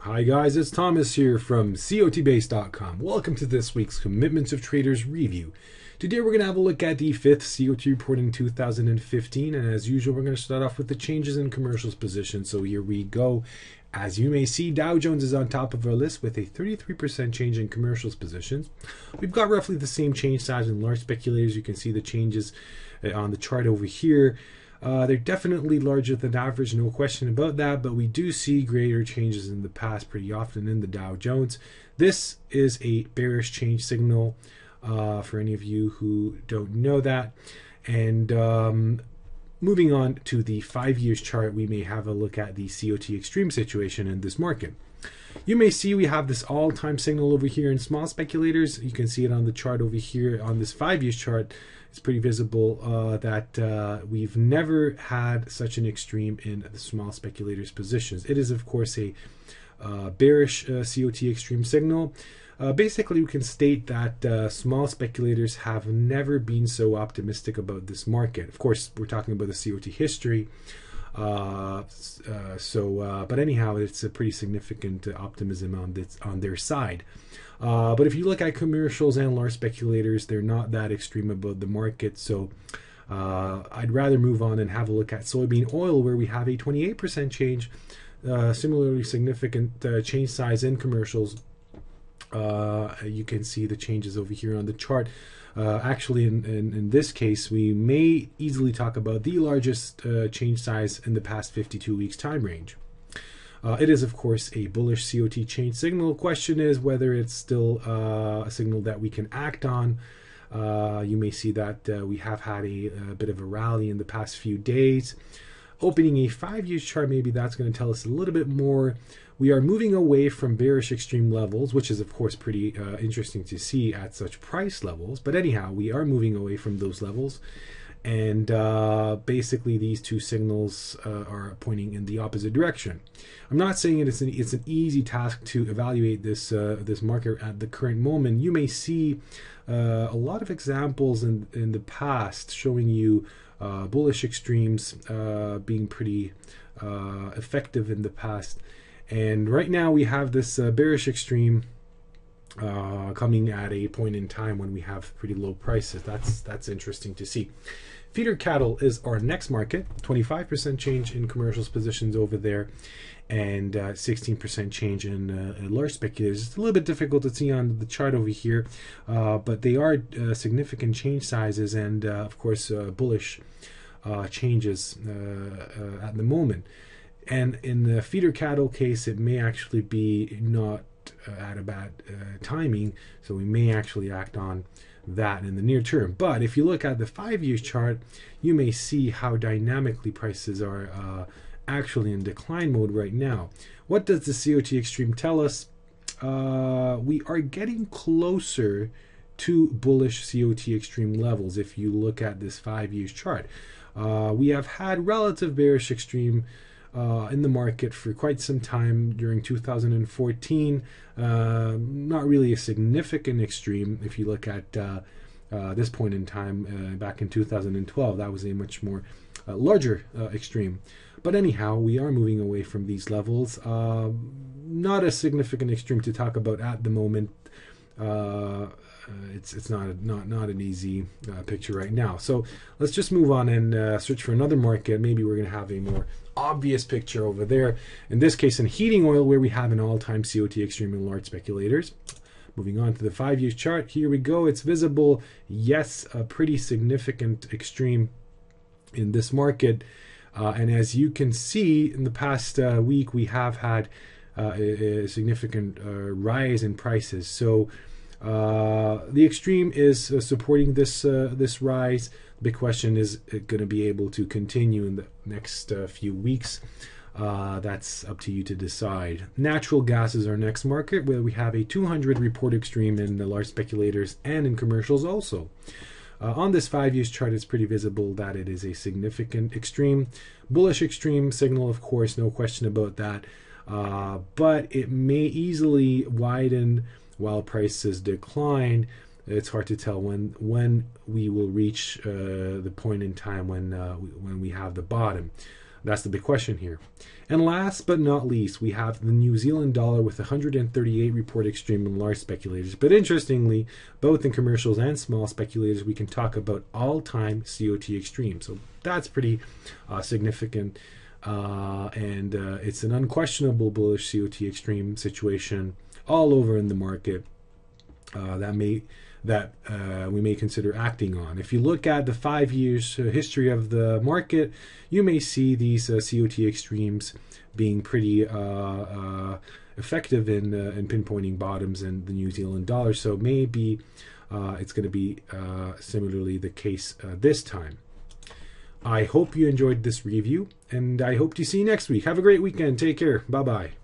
Hi guys, it's Thomas here from COTBase.com. Welcome to this week's Commitments of Traders review. Today we're going to have a look at the fifth COT report in 2015, and as usual we're going to start off with the changes in commercials position. So here we go. As you may see, Dow Jones is on top of our list with a 33% change in commercials positions. We've got roughly the same change size in large speculators. You can see the changes on the chart over here. They're definitely larger than average, no question about that, but we do see greater changes in the past pretty often in the Dow Jones. This is a bearish change signal for any of you who don't know that. And moving on to the 5 years chart, we may have a look at the COT Extreme situation in this market. You may see we have this all-time signal over here in small speculators. You can see it on the chart over here on this 5 years chart. It's pretty visible that we've never had such an extreme in the small speculators positions. It is of course a bearish COT extreme signal. Basically we can state that small speculators have never been so optimistic about this market. Of course we're talking about the COT history. But anyhow, it's a pretty significant optimism on their side. But if you look at commercials and large speculators, they're not that extreme about the market. So I'd rather move on and have a look at soybean oil, where we have a 28% change, similarly significant change size in commercials. You can see the changes over here on the chart. Actually, in this case, we may easily talk about the largest change size in the past 52 weeks time range. It is, of course, a bullish COT change signal. Question is whether it's still a signal that we can act on. You may see that we have had a bit of a rally in the past few days. Opening a 5 years chart, maybe that's going to tell us a little bit more. We are moving away from bearish extreme levels, which is of course pretty interesting to see at such price levels. But anyhow, we are moving away from those levels. And basically these two signals are pointing in the opposite direction. I'm not saying it's an easy task to evaluate this market at the current moment. You may see a lot of examples in the past showing you bullish extremes being pretty effective in the past. And right now we have this bearish extreme coming at a point in time when we have pretty low prices. That's interesting to see. Feeder cattle is our next market. 25% change in commercials positions over there, and 16% change in large speculators. It's a little bit difficult to see on the chart over here, but they are significant change sizes and of course bullish changes at the moment. And in the feeder cattle case, it may actually be not at a bad timing, so we may actually act on that in the near term. But if you look at the 5 years chart, you may see how dynamically prices are actually in decline mode right now. What does the COT Extreme tell us? We are getting closer to bullish COT Extreme levels. If you look at this 5 years chart, we have had relative bearish extreme in the market for quite some time during 2014. Not really a significant extreme. If you look at this point in time back in 2012, that was a much more larger extreme. But anyhow, we are moving away from these levels. Not a significant extreme to talk about at the moment. It's not an easy picture right now. So let's just move on and search for another market. Maybe we're going to have a more obvious picture over there. In this case, in heating oil, where we have an all-time COT extreme in large speculators. Moving on to the 5 years chart. Here we go. It's visible. Yes, a pretty significant extreme in this market. And as you can see, in the past week, we have had a significant rise in prices. So the extreme is supporting this rise. The big question is it going to be able to continue in the next few weeks? That's up to you to decide. Natural gas is our next market, where we have a 200 report extreme in the large speculators and in commercials also. On this 5 years chart, it's pretty visible that it is a significant extreme. Bullish extreme signal, of course, no question about that. But it may easily widen while prices decline. It's hard to tell when we will reach the point in time when we have the bottom. That's the big question here. And last but not least, we have the New Zealand dollar with 138 report extreme and large speculators. But interestingly, both in commercials and small speculators, we can talk about all-time COT extreme. So that's pretty significant. And it's an unquestionable bullish COT extreme situation all over in the market that we may consider acting on. If you look at the 5 years history of the market, you may see these COT extremes being pretty effective in pinpointing bottoms in the New Zealand dollar. So maybe it's going to be similarly the case this time. I hope you enjoyed this review, and I hope to see you next week. Have a great weekend. Take care. Bye-bye.